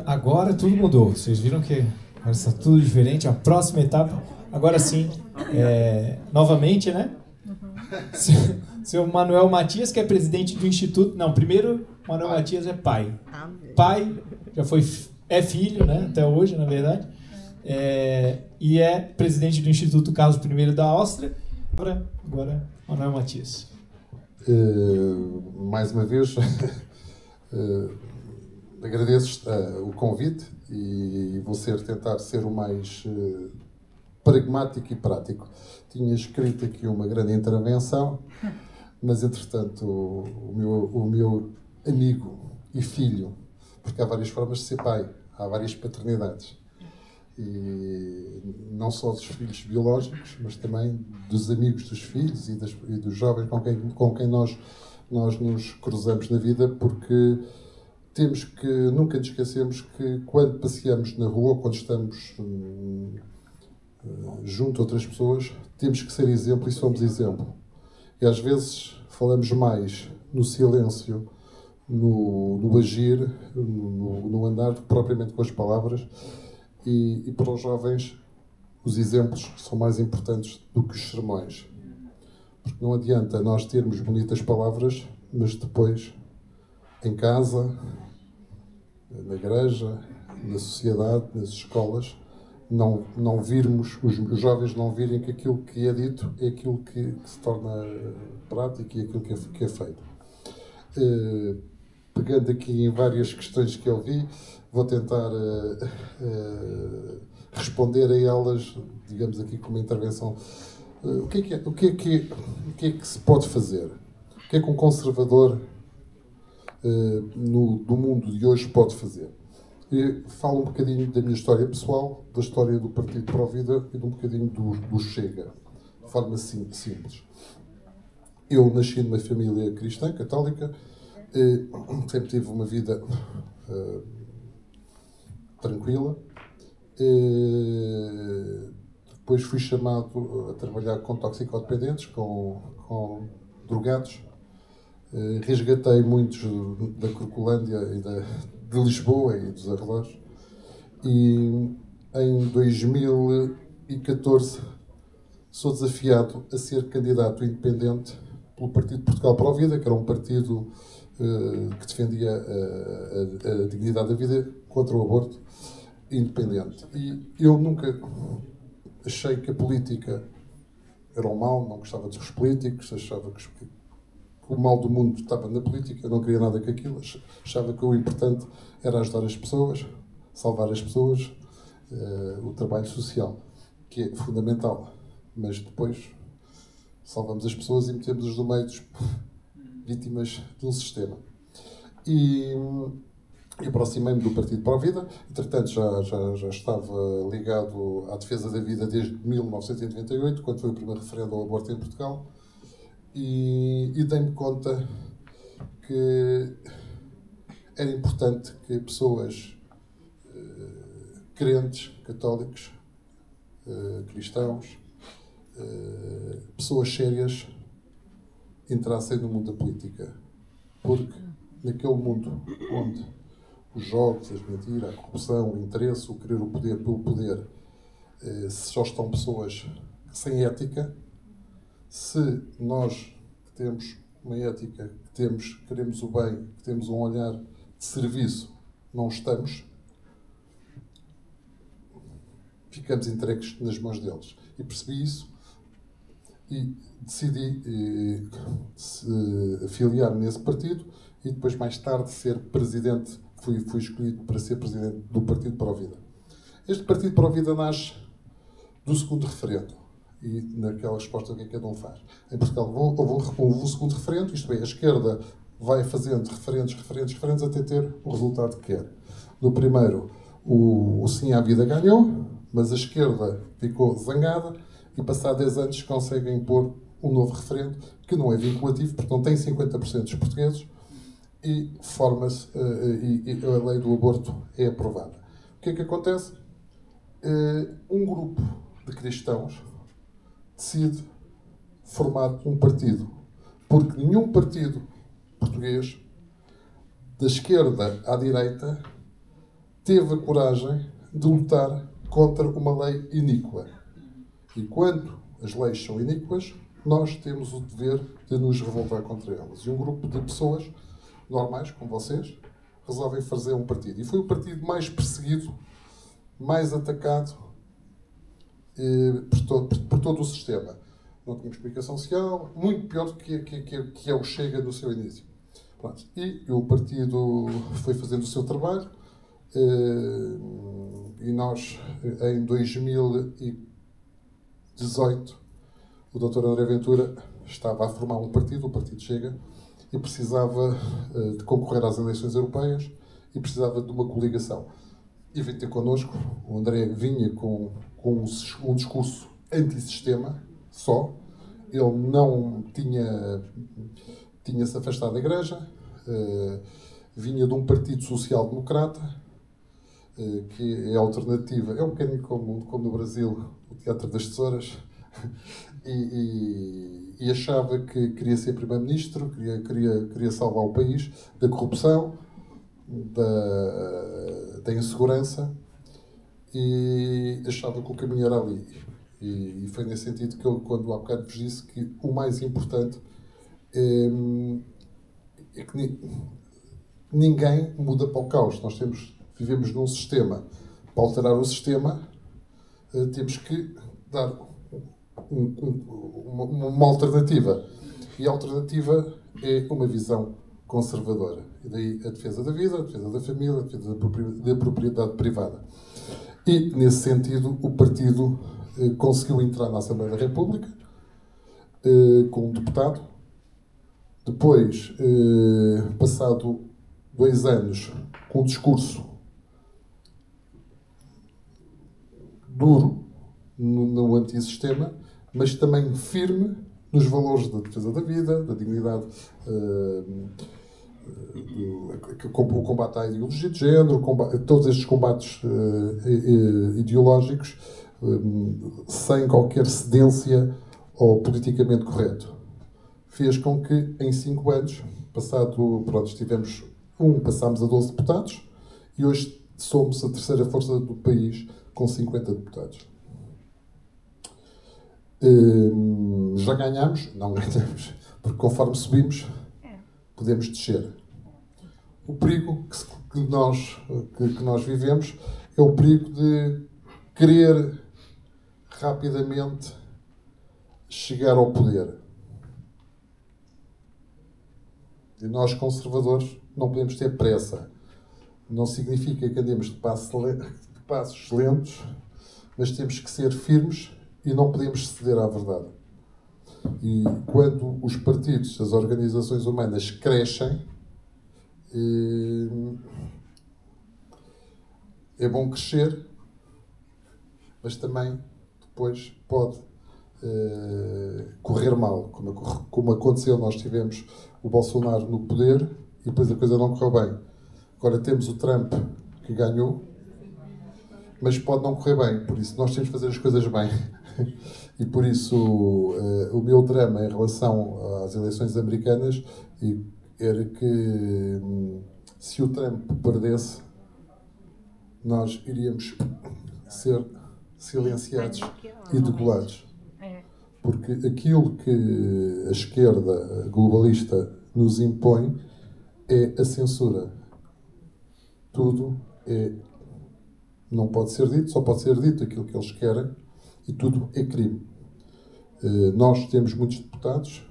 Agora tudo mudou. Vocês viram que agora está tudo diferente. A próxima etapa, agora sim, novamente, né? Seu Manuel Matias, que é presidente do Instituto... Não, primeiro, Manuel Matias é pai. Pai, já foi... É filho, né? Até hoje, na verdade. E é presidente do Instituto Carlos I da Áustria. Agora Manuel Matias. Mais uma vez, agradeço o convite e vou tentar ser o mais pragmático e prático. Tinha escrito aqui uma grande intervenção, mas entretanto o meu amigo e filho, porque há várias formas de ser pai, há várias paternidades, e não só dos filhos biológicos, mas também dos amigos dos filhos e dos jovens com quem nós nos cruzamos na vida, porque temos que nunca nos esquecemos que quando passeamos na rua, quando estamos junto a outras pessoas, temos que ser exemplo e somos exemplo. E às vezes falamos mais no silêncio, no agir, no andar, propriamente com as palavras. E para os jovens, os exemplos são mais importantes do que os sermões. Porque não adianta nós termos bonitas palavras, mas depois, em casa, na igreja, na sociedade, nas escolas, não virmos, os jovens não virem que aquilo que é dito é aquilo que se torna prático e aquilo que é feito. Pegando aqui em várias questões que eu vi, vou tentar responder a elas, digamos aqui com uma intervenção. O que é que se pode fazer? O que é que um conservador do mundo de hoje pode fazer? E falo um bocadinho da minha história pessoal, da história do Partido Pro Vida e de um bocadinho do Chega, de forma simples. Eu nasci numa família cristã, católica, sempre tive uma vida tranquila. Depois fui chamado a trabalhar com toxicodependentes, com drogados. Resgatei muitos da Crocolândia e de Lisboa e dos arredores. E em 2014 sou desafiado a ser candidato independente pelo Partido Portugal Pro Vida, que era um partido que defendia a dignidade da vida contra o aborto, independente. E eu nunca achei que a política era o mal, não gostava dos políticos, achava que o mal do mundo estava na política, eu não queria nada com aquilo, achava que o importante era ajudar as pessoas, salvar as pessoas, o trabalho social, que é fundamental, mas depois salvamos as pessoas e metemos-os no meio vítimas de um sistema. E aproximei-me do Partido Pro Vida. Entretanto, já estava ligado à defesa da vida desde 1998, quando foi o primeiro referendo ao aborto em Portugal, e dei-me conta que era importante que pessoas crentes, católicos, cristãos, pessoas sérias entrassem no mundo da política, porque naquele mundo onde os jogos, as mentiras, a corrupção, o interesse, o querer o poder pelo poder, se só estão pessoas sem ética, se nós que temos uma ética, queremos o bem, que temos um olhar de serviço, não estamos, ficamos entregues nas mãos deles. E percebi isso e decidi afiliar-me nesse partido e depois, mais tarde, ser presidente. Fui escolhido para ser presidente do Partido Pro Vida. Este Partido Pro Vida nasce do segundo referendo. E naquela resposta, o que é que cada um faz? Em Portugal houve um segundo referendo, isto é, a esquerda vai fazendo referendos até ter o resultado que quer. No primeiro, o Sim à Vida ganhou, mas a esquerda ficou zangada e, passado 10 anos, conseguem pôr um novo referendo, que não é vinculativo, porque não tem 50% dos portugueses, e forma-se, e a lei do aborto é aprovada. O que é que acontece? Um grupo de cristãos decide formar um partido, porque nenhum partido português, da esquerda à direita, teve a coragem de lutar contra uma lei iníqua. E quando as leis são iníquas, nós temos o dever de nos revoltar contra elas. E um grupo de pessoas normais, como vocês, resolvem fazer um partido. E foi o partido mais perseguido, mais atacado por todo o sistema. Não tínhamos comunicação social, muito pior do que é o Chega no seu início. Pronto. E o partido foi fazendo o seu trabalho e nós, em 2018, o Dr. André Ventura estava a formar um partido, o Partido Chega, e precisava de concorrer às eleições europeias e precisava de uma coligação. E veio ter connosco. O André vinha com um discurso antissistema só. Ele não tinha-se afastado da Igreja, vinha de um partido social-democrata, que é alternativa. É um bocadinho como no Brasil, o Teatro das Tesouras. E achava que queria ser primeiro-ministro, queria salvar o país da corrupção, da insegurança, e achava que o caminho era ali. E foi nesse sentido que eu, quando há bocado vos disse que o mais importante é que ninguém muda para o caos. Nós vivemos num sistema. Para alterar o sistema, temos que dar uma alternativa. E a alternativa é uma visão conservadora. E daí a defesa da vida, a defesa da família, a defesa da propriedade privada. E, nesse sentido, o partido conseguiu entrar na Assembleia da República com um deputado. Depois, passado 2 anos, com um discurso duro no antissistema, mas também firme nos valores da defesa da vida, da dignidade, o combate à ideologia de género, todos estes combates ideológicos, sem qualquer cedência ao politicamente correto. Fez com que, em 5 anos, passámos a 12 deputados e hoje somos a terceira força do país com 50 deputados. Já ganhamos? Não ganhamos, porque conforme subimos, podemos descer. O perigo que nós vivemos é o perigo de querer rapidamente chegar ao poder. E nós, conservadores, não podemos ter pressa. Não significa que andemos de passos lentos, mas temos que ser firmes e não podemos ceder à verdade. E quando os partidos, as organizações humanas crescem, é bom crescer, mas também depois pode correr mal, como aconteceu. Nós tivemos o Bolsonaro no poder e depois a coisa não correu bem. Agora temos o Trump que ganhou, mas pode não correr bem, por isso nós temos que fazer as coisas bem. E por isso o meu drama em relação às eleições americanas era que se o Trump perdesse, nós iríamos ser silenciados e degolados. Porque aquilo que a esquerda globalista nos impõe é a censura. Tudo não pode ser dito, só pode ser dito aquilo que eles querem, e tudo é crime. Nós temos muitos deputados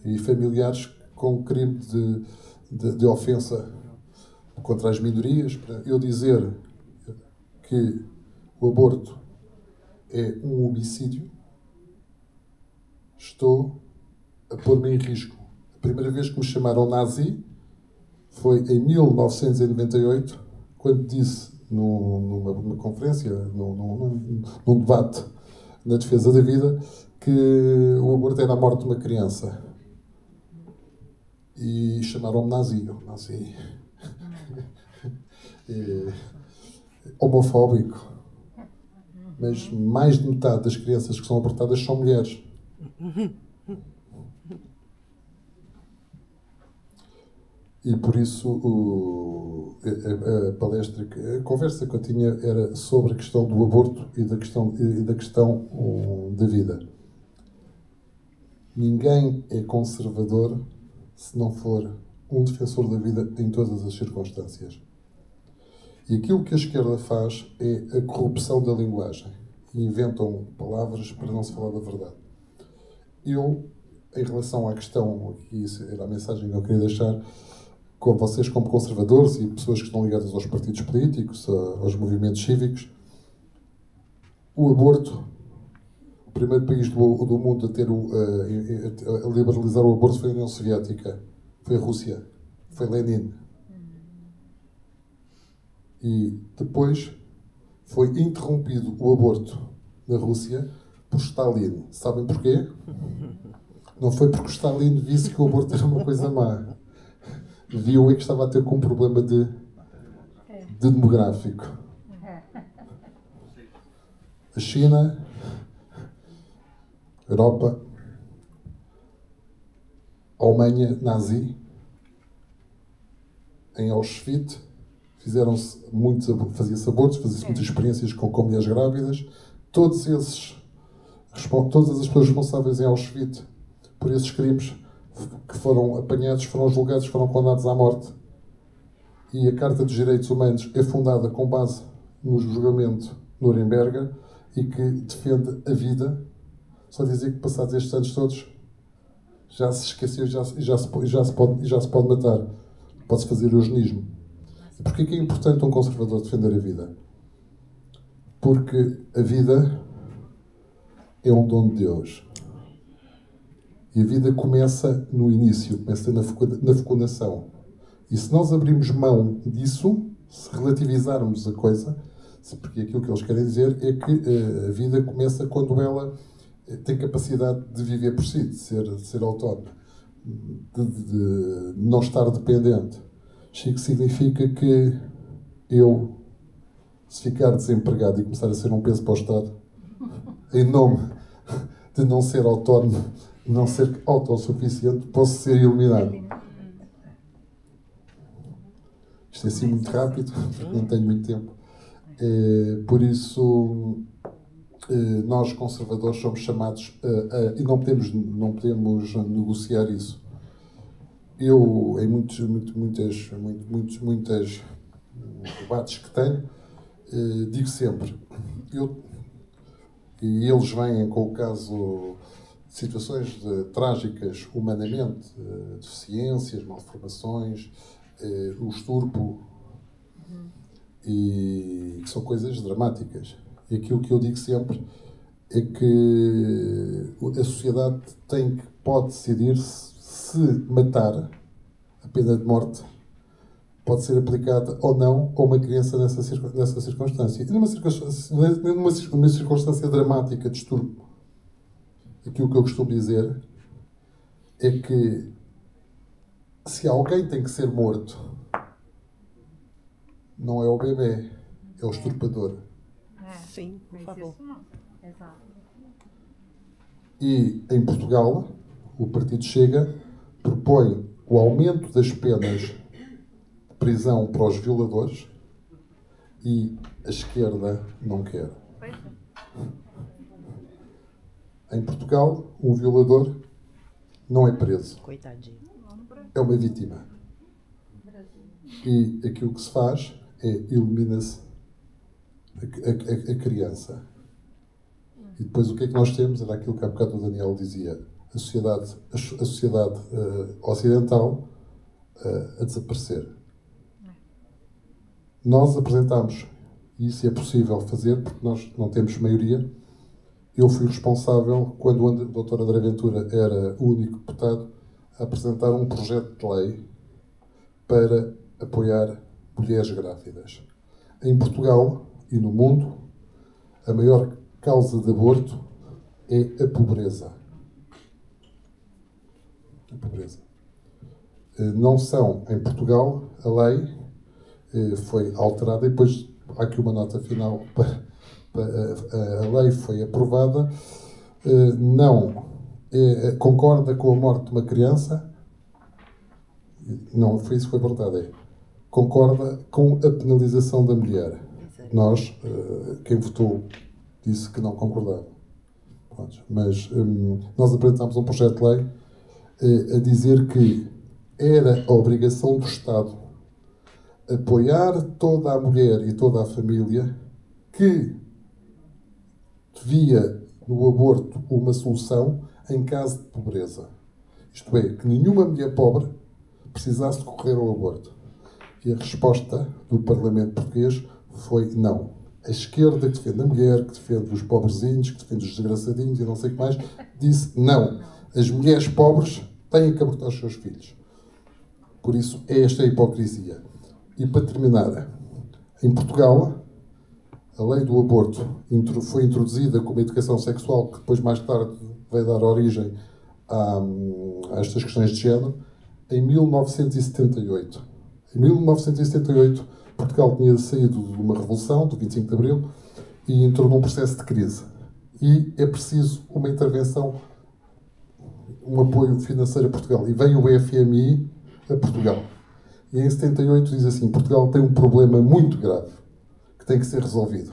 e familiares com crime de ofensa contra as minorias. Para eu dizer que o aborto é um homicídio, estou a pôr-me em risco. A primeira vez que me chamaram nazi foi em 1998, quando disse numa conferência, num debate na defesa da vida, que o aborto era a morte de uma criança. E chamaram-me nazi. Homofóbico. Mas mais de metade das crianças que são abortadas são mulheres. E por isso a palestra, a conversa que eu tinha era sobre a questão do aborto e da questão da vida. Ninguém é conservador se não for um defensor da vida em todas as circunstâncias. E aquilo que a esquerda faz é a corrupção da linguagem. E inventam palavras para não se falar da verdade. Eu, em relação à questão, e isso era a mensagem que eu queria deixar, com vocês como conservadores e pessoas que estão ligadas aos partidos políticos, aos movimentos cívicos, o aborto, o primeiro país do mundo a liberalizar o aborto foi a União Soviética, foi a Rússia, foi Lenin. E depois foi interrompido o aborto na Rússia por Stalin. Sabem porquê? Não foi porque Stalin disse que o aborto era uma coisa má. Viu que estava a ter com um problema de demográfico. A China, a Europa, a Alemanha nazi, em Auschwitz, fazia-se muitos abortos, fazia-se muitas experiências com mulheres grávidas. Todas as pessoas responsáveis em Auschwitz por esses crimes que foram apanhados, foram julgados, foram condenados à morte. E a Carta dos Direitos Humanos é fundada com base no julgamento Nuremberg e que defende a vida. Só dizer que passados estes anos todos já se esqueceu, já se pode matar. Pode-se fazer eugenismo. E porquê que é importante um conservador defender a vida? Porque a vida é um dom de Deus. E a vida começa no início, começa na fecundação. E se nós abrirmos mão disso, se relativizarmos a coisa, porque aquilo que eles querem dizer é que a vida começa quando ela tem capacidade de viver por si, de ser autónoma, de não estar dependente. Isto significa que eu, se ficar desempregado e começar a ser um peso para o Estado, em nome de não ser autónomo, não ser autossuficiente, posso ser eliminado. Isto é assim muito rápido, porque não tenho muito tempo. Por isso, nós conservadores somos chamados e não podemos negociar isso. Eu, em muitos debates que tenho, digo sempre, e eles vêm com o caso de situações trágicas humanamente, deficiências, malformações, o estupro, e que são coisas dramáticas. E aquilo que eu digo sempre é que a sociedade pode decidir se matar, a pena de morte pode ser aplicada ou não a uma criança nessa circunstância. E numa circunstância dramática de estupro, aquilo que eu costumo dizer é que se alguém tem que ser morto, não é o bebê, é o estuprador. Sim, por favor. E em Portugal, o Partido Chega propõe o aumento das penas de prisão para os violadores e a esquerda não quer. Em Portugal, um violador não é preso. Coitadinho. É uma vítima. E aquilo que se faz é elimina-se a criança. E depois o que é que nós temos? Era aquilo que há bocado o Daniel dizia. A sociedade ocidental a desaparecer. Nós apresentámos, e isso é possível fazer, porque nós não temos maioria. Eu fui responsável, quando o Dr. André Ventura era o único deputado, a apresentar um projeto de lei para apoiar mulheres grávidas. Em Portugal e no mundo, a maior causa de aborto é a pobreza. A pobreza. Não são, em Portugal, a lei foi alterada e depois há aqui uma nota final a lei foi aprovada, não concorda com a morte de uma criança não foi isso que foi perguntado, é concorda com a penalização da mulher. Nós, quem votou, disse que não concordava. Pronto, mas nós apresentámos um projeto de lei a dizer que era a obrigação do Estado apoiar toda a mulher e toda a família que via no aborto uma solução em caso de pobreza. Isto é, que nenhuma mulher pobre precisasse recorrer ao aborto. E a resposta do Parlamento português foi não. A esquerda, que defende a mulher, que defende os pobrezinhos, que defende os desgraçadinhos e não sei o que mais, disse não. As mulheres pobres têm que abortar os seus filhos. Por isso, esta é a hipocrisia. E para terminar, em Portugal, a lei do aborto foi introduzida como educação sexual, que depois, mais tarde, vai dar origem a estas questões de género, em 1978. Em 1978, Portugal tinha saído de uma revolução, do 25 de Abril, e entrou num processo de crise. E é preciso uma intervenção, um apoio financeiro a Portugal. E veio o FMI a Portugal. E em 78 diz assim, Portugal tem um problema muito grave, que tem que ser resolvido.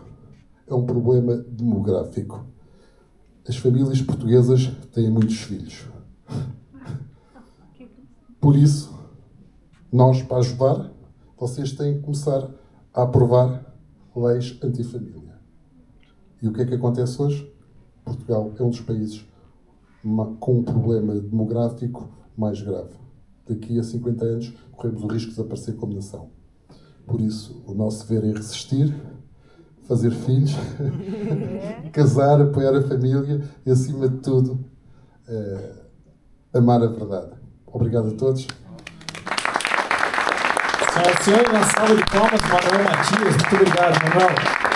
É um problema demográfico. As famílias portuguesas têm muitos filhos. Por isso, nós, para ajudar, vocês têm que começar a aprovar leis antifamília. E o que é que acontece hoje? Portugal é um dos países com um problema demográfico mais grave. Daqui a 50 anos, corremos o risco de desaparecer como nação. Por isso, o nosso dever é resistir, fazer filhos, casar, apoiar a família e, acima de tudo, amar a verdade. Obrigado a todos. Senhoras e senhores, uma salva de palmas, Manuel Matias. Muito obrigado, Manuel.